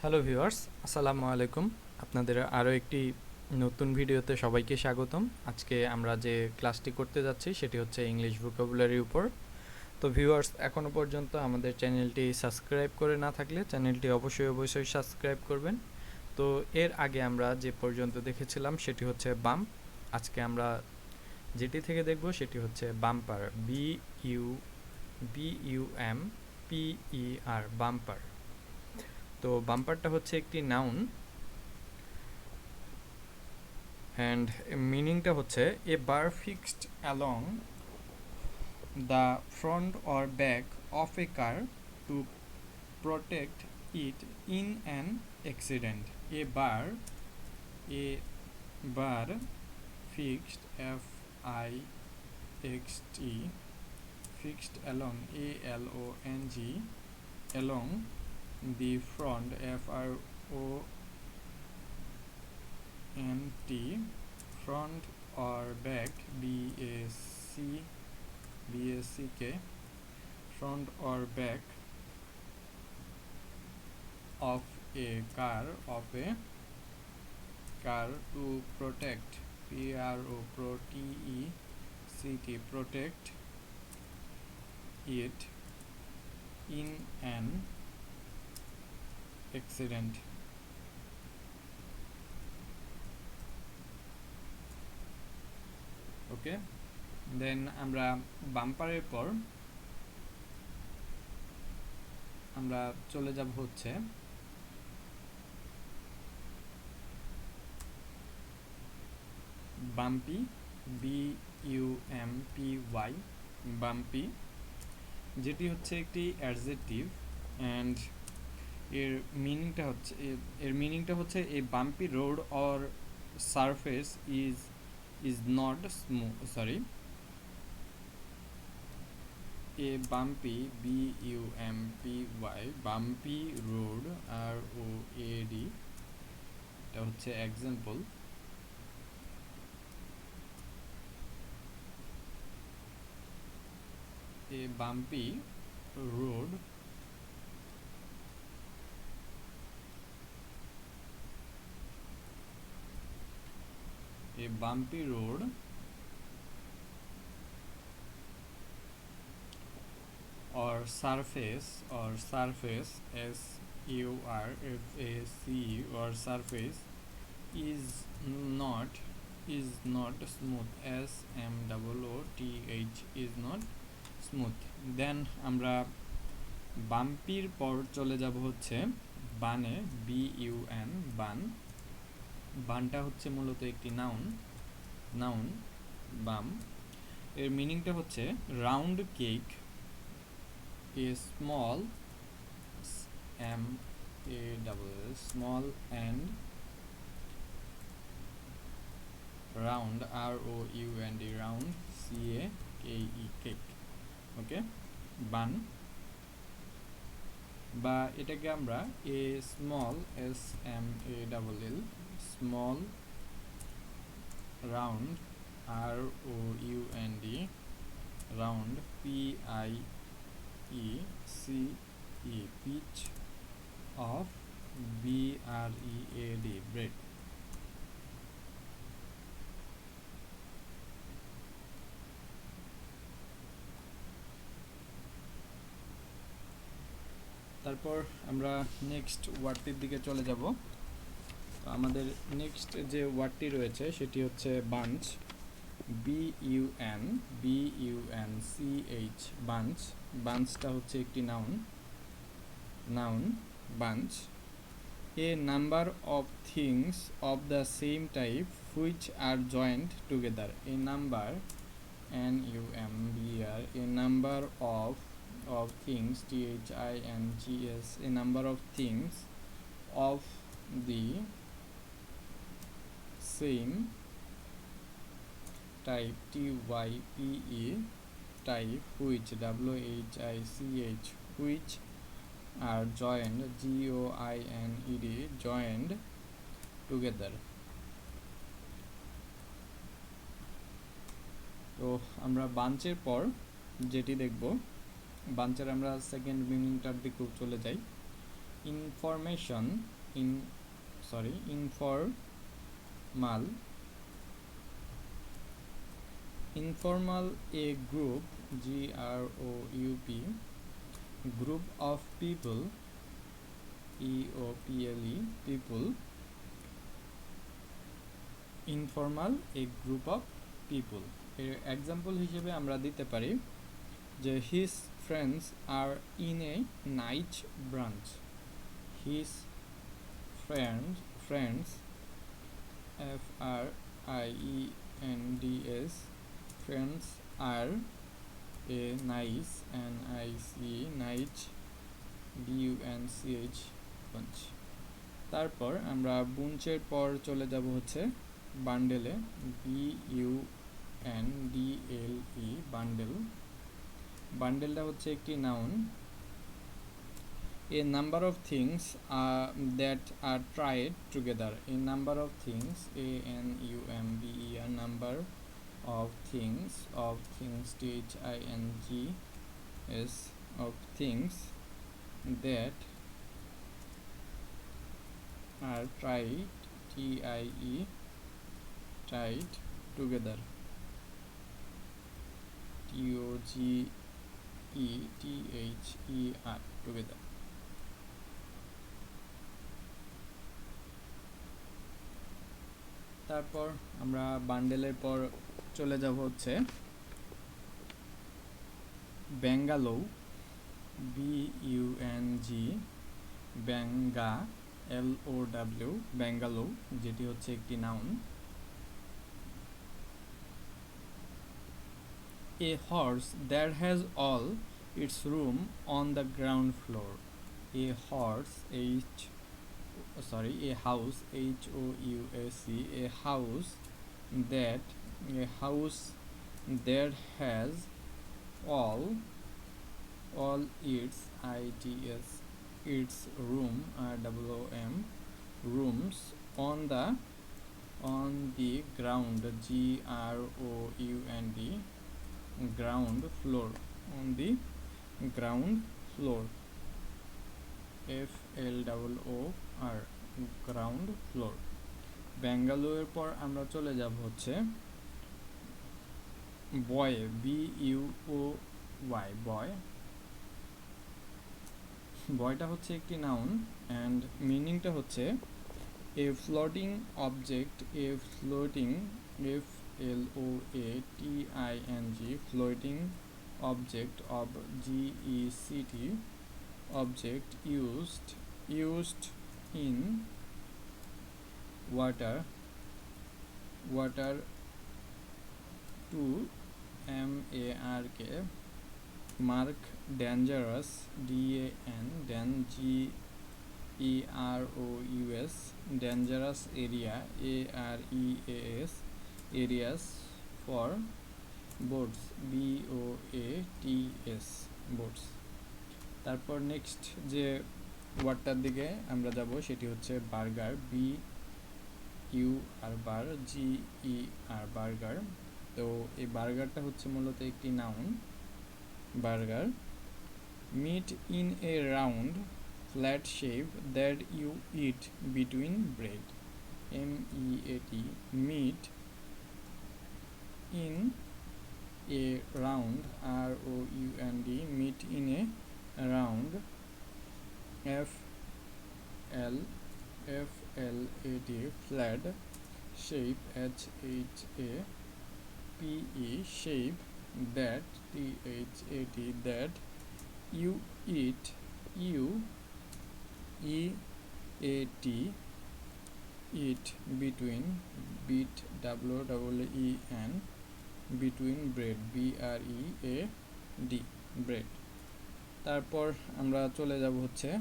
Hello viewers, আসসালামু আলাইকুম। আপনাদের আরও একটি নতুন ভিডিওতে সবাইকে স্বাগতম। আজকে আমরা যে ক্লাসটি করতে যাচ্ছি সেটি হচ্ছে ইংলিশ ভোকাবুলারির উপর। তো ভিউয়ার্স, এখনও পর্যন্ত আমাদের চ্যানেলটি সাবস্ক্রাইব করে না থাকলে চ্যানেলটি অবশ্যই সাবস্ক্রাইব করবেন। তো এর আগে আমরা যে পর্যন্ত দেখেছিলাম সেটি হচ্ছে বাম্প। আজকে আমরা যেটি থেকে দেখব সেটি হচ্ছে বাম্পার, BUMPER, বাম্পার। তো বাম্পারটা হচ্ছে একটি নাউন অ্যান্ড মিনিংটা হচ্ছে a bar fixed along the front or back of a car to protect it in an accident. A bar fixed, FIXT, fixed along, ALONG, along the front, FRONT, front or back, BACK, front or back of a car to protect, protect it in an accident. ওকে, দেন আমরা বাম্পারের পর আমরা চলে যাব হচ্ছে bumpy, BUMPY, bumpy, যেটি হচ্ছে একটি adjective and এর মিনিংটা হচ্ছে a bumpy road or surface is not smooth, a bumpy, bumpy road, ROAD, এটা হচ্ছে example. a bumpy road or surface, SURFACE, or surface is not smooth, SMOOTH, is not smooth. দেন আমরা বাম্পির পর চলে যাব হচ্ছে বানে, BUN, বানটা হচ্ছে মূলত একটি নাউন বাম। এর মিনিংটা হচ্ছে round cake, a small small and round, ROUND, round, CAKE, cake. ওকে, বান, বা এটাকে আমরা a small, SMALL, small round, ROUND, round, PIECE, pitch of, BREAD, bread. তারপর আমরা নেক্সট ওয়ার্ডটির দিকে চলে যাব। আমাদের নেক্সট যে ওয়ার্ডটি রয়েছে সেটি হচ্ছে বাঞ্চ, BUNCH, বাঞ্চ। বাঞ্চটা হচ্ছে একটি noun bunch, A number of things of the same type which are joint together, A number, NUMBR, a number of things, THINGS, a number of things of the same type, TYPE, type, which, WHICH, which are joined, JOINED, joined together. তো আমরা বাঞ্চের পর যেটি দেখব, বাঞ্চের আমরা second মিনিংটার দিকেও চলে যাই। Information informal informal a group group of people people informal a group of people এর एग्जांपल হিসেবে আমরা দিতে পারি যে his friends are in a night brunch his friends friends friends are a nice night bunch bunch তারপর আমরা বুঞ্চের পর চলে যাব হচ্ছে বান্ডেলে BUNDLE বান্ডেলটা হচ্ছে একটি noun a number of things that are tied together a number of things a number of things THINGS of things that are tied tied together TOGETHER together তারপর আমরা বান্ডেলের পর চলে যাব হচ্ছে ব্যাঙ্গালো BUNG ব্যাঙ্গালো যেটি হচ্ছে একটি noun a horse that has all its room on the ground floor a house HOUSE a house that has all its room rooms on the ground ground floor on the ground floor FLOOR ground floor ব্যাঙ্গালোরের পর আমরা চলে যাব হচ্ছে বয় BUOY বয়টা হচ্ছে একটি noun and মিনিংটা হচ্ছে a floating object FLOATING floating object of GECT object used in water to mark dangerous DANGEROUS dangerous area areas for boats BOATS boats তারপর নেক্সট যে ওয়ার্ডটার দিকে আমরা যাব সেটি হচ্ছে বার্গার BURGER বার্গার তো এই বার্গারটা হচ্ছে মূলত একটি noun burger meat in a round flat shape that you eat between bread MEAT meat in a round ROUND meat in a round FLAT flat shape HAPE shape that THAT that you eat eat between BEEN between bread BREAD bread তারপর আমরা চলে যাব হচ্ছে